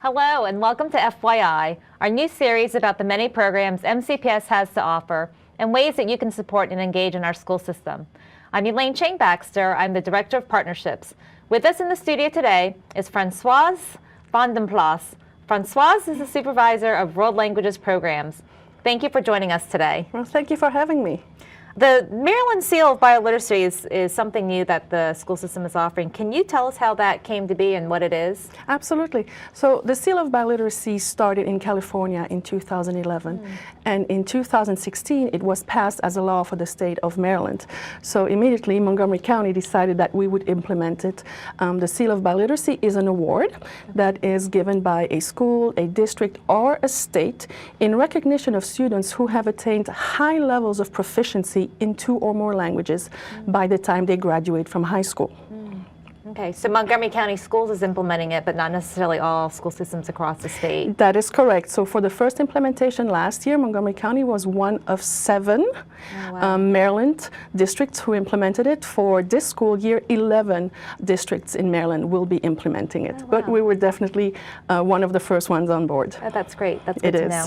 Hello and welcome to FYI, our new series about the many programs MCPS has to offer and ways that you can support and engage in our school system. I'm Elaine Chang-Baxter. I'm the Director of Partnerships. With us in the studio today is Françoise van den Plas. Françoise is the Supervisor of World Languages Programs. Thank you for joining us today. Well, thank you for having me. The Maryland Seal of Biliteracy is something new that the school system is offering. Can you tell us how that came to be and what it is? Absolutely. So the Seal of Biliteracy started in California in 2011. And in 2016, it was passed as a law for the state of Maryland. So immediately, Montgomery County decided that we would implement it. The Seal of Biliteracy is an award that is given by a school, a district, or a state in recognition of students who have attained high levels of proficiency in 2 or more languages by the time they graduate from high school. Okay, so Montgomery County Schools is implementing it, but not necessarily all school systems across the state. That is correct. So for the first implementation last year, Montgomery County was one of 7 Maryland districts who implemented it. For this school year, 11 districts in Maryland will be implementing it. But we were definitely one of the first ones on board. Oh, that's great. That's good to know.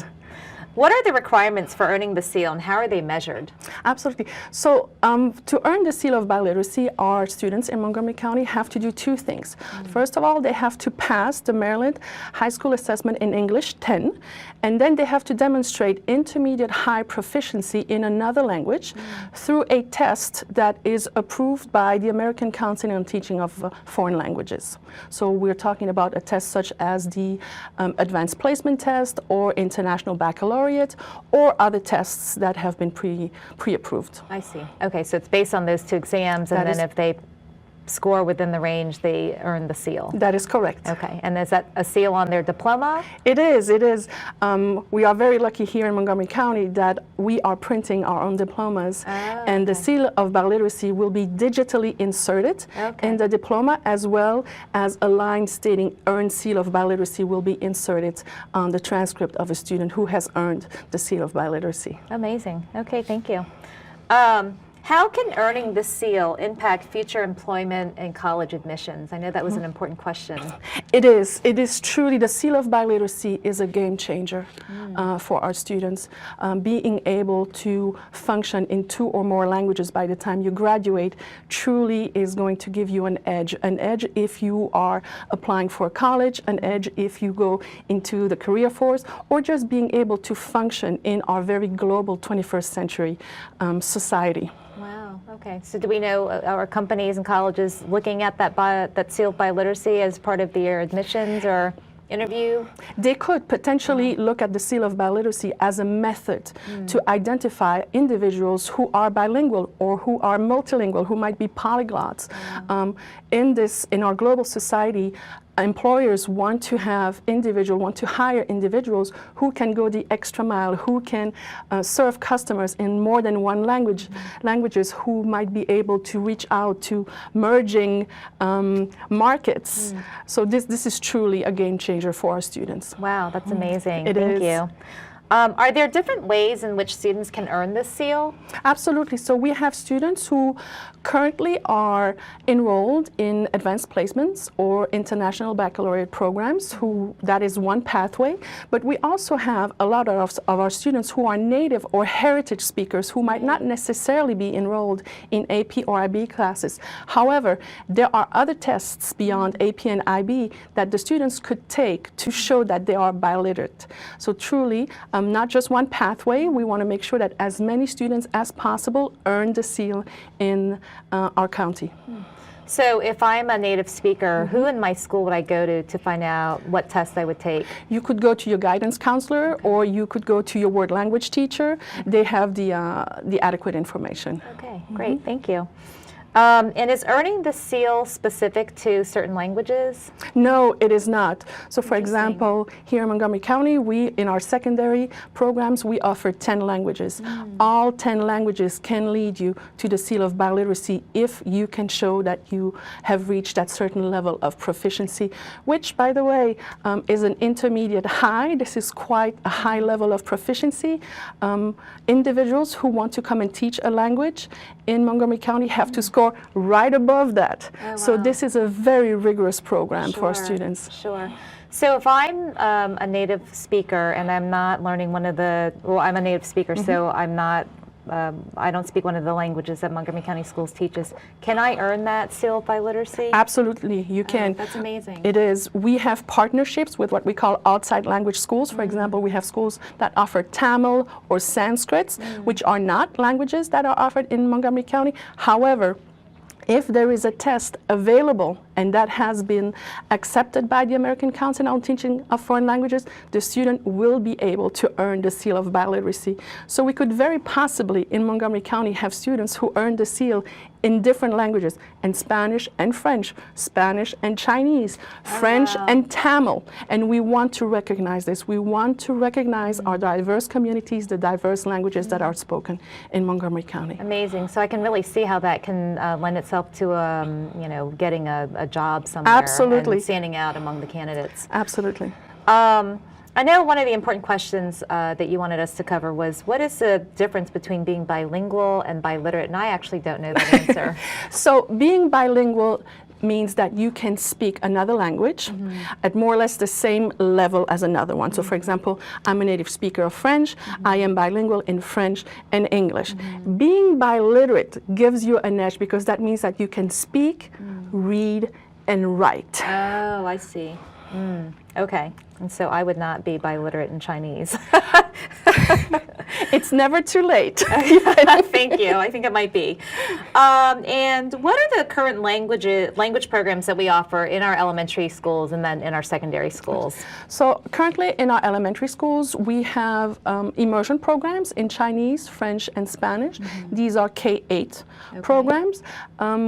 What are the requirements for earning the seal and how are they measured? Absolutely. So to earn the Seal of Biliteracy, our students in Montgomery County have to do 2 things. First of all, they have to pass the Maryland High School Assessment in English 10, and then they have to demonstrate intermediate high proficiency in another language through a test that is approved by the American Council on Teaching of Foreign Languages. So we're talking about a test such as the Advanced Placement Test or International Baccalaureate or other tests that have been pre-approved. I see. Okay, so it's based on those 2 exams, and then if they score within the range, they earn the seal. That is correct. Okay, and is that a seal on their diploma? It is, it is. We are very lucky here in Montgomery County that we are printing our own diplomas, and the Seal of Biliteracy will be digitally inserted in the diploma, as well as a line stating earned Seal of Biliteracy will be inserted on the transcript of a student who has earned the Seal of Biliteracy. Amazing. Okay, thank you. How can earning this seal impact future employment and college admissions? I know that was an important question. It is. It is truly, the Seal of Biliteracy is a game changer for our students. Being able to function in 2 or more languages by the time you graduate truly is going to give you an edge if you are applying for college, an edge if you go into the career force, or just being able to function in our very global 21st century society. Wow. Okay. So do we know are companies and colleges looking at that Seal of Biliteracy as part of their admissions or interview? They could potentially look at the Seal of Biliteracy as a method to identify individuals who are bilingual or who are multilingual, who might be polyglots. In our global society, employers want to hire individuals who can go the extra mile, who can serve customers in more than 1 languages, who might be able to reach out to merging markets. So this is truly a game changer for our students. Wow, that's amazing. Thank you. Are there different ways in which students can earn this seal? Absolutely. So we have students who currently are enrolled in advanced placements or international baccalaureate programs, that is one pathway. But we also have a lot of our students who are native or heritage speakers who might not necessarily be enrolled in AP or IB classes. However, there are other tests beyond AP and IB that the students could take to show that they are biliterate. So truly, not just one pathway. We want to make sure that as many students as possible earn the seal in our county. So if I'm a native speaker, who in my school would I go to find out what tests I would take? You could go to your guidance counselor, or you could go to your word language teacher. They have the adequate information. Okay, great, thank you. And is earning the seal specific to certain languages? No, it is not. So for example, here in Montgomery County, in our secondary programs, we offer 10 languages. All 10 languages can lead you to the Seal of Biliteracy if you can show that you have reached that certain level of proficiency, which, by the way, is an intermediate high. This is quite a high level of proficiency. Individuals who want to come and teach a language in Montgomery County have to score or right above that. Oh, So wow. this is a very rigorous program for our Sure, students. Sure. So if I'm a native speaker and I'm not learning one of the, well, I'm a native speaker, so I'm not, I don't speak one of the languages that Montgomery County Schools teaches. Can I earn that seal of biliteracy? Absolutely, you can. That's amazing. It is. We have partnerships with what we call outside language schools. For example, we have schools that offer Tamil or Sanskrit, which are not languages that are offered in Montgomery County. However, if there is a test available and that has been accepted by the American Council on Teaching of Foreign Languages, the student will be able to earn the seal of biliteracy. So we could very possibly in Montgomery County have students who earn the seal in different languages, in Spanish and French, Spanish and Chinese, French and Tamil. And we want to recognize this. We want to recognize our diverse communities, the diverse languages that are spoken in Montgomery County. Amazing. So I can really see how that can lend itself to, you know, getting a job somewhere. Absolutely. And standing out among the candidates. Absolutely. I know one of the important questions that you wanted us to cover was, what is the difference between being bilingual and biliterate? And I actually don't know that answer. So being bilingual means that you can speak another language at more or less the same level as another one. So for example, I'm a native speaker of French. I am bilingual in French and English. Being biliterate gives you an edge because that means that you can speak, read, and write. Oh, I see. Okay. And so I would not be biliterate in Chinese. It's never too late. Thank you. I think it might be. And what are the current language programs that we offer in our elementary schools and then in our secondary schools? So currently in our elementary schools, we have immersion programs in Chinese, French, and Spanish. These are K-8 programs.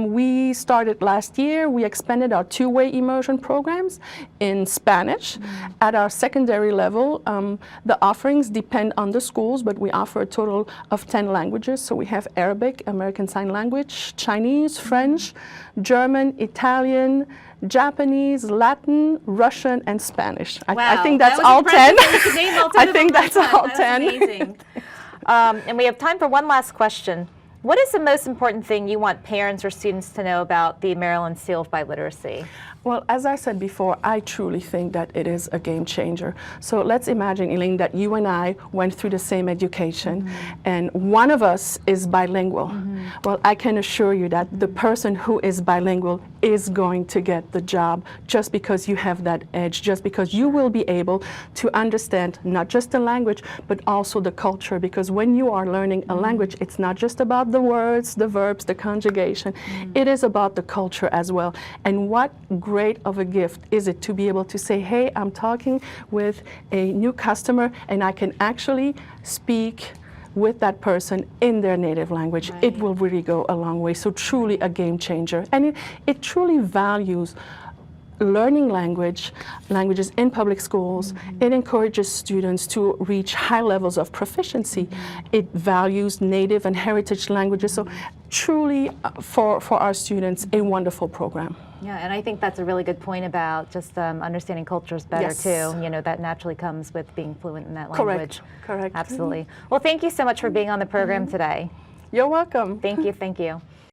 We started last year. We expanded our two-way immersion programs in Spanish. At our secondary level, the offerings depend on the schools, but we offer a total of 10 languages. So we have Arabic, American Sign Language, Chinese, French, German, Italian, Japanese, Latin, Russian, and Spanish. I think that's all 10. I think that's all 10. Amazing. And we have time for one last question. What is the most important thing you want parents or students to know about the Maryland Seal of Biliteracy? Well, as I said before, I truly think that it is a game changer. So let's imagine, Elaine, that you and I went through the same education, and one of us is bilingual. Well, I can assure you that the person who is bilingual is going to get the job just because you have that edge, just because you will be able to understand not just the language, but also the culture. Because when you are learning a language, it's not just about the words, the verbs, the conjugation. It is about the culture as well. And what great of a gift is it to be able to say, hey, I'm talking with a new customer and I can actually speak with that person in their native language. It will really go a long way. So truly a game changer. And it truly values learning languages in public schools. It encourages students to reach high levels of proficiency. It values native and heritage languages. So truly for our students, a wonderful program. Yeah, and I think that's a really good point about just understanding cultures better too. You know, that naturally comes with being fluent in that language. Correct. Absolutely. Well, thank you so much for being on the program today. You're welcome. Thank you. Thank you.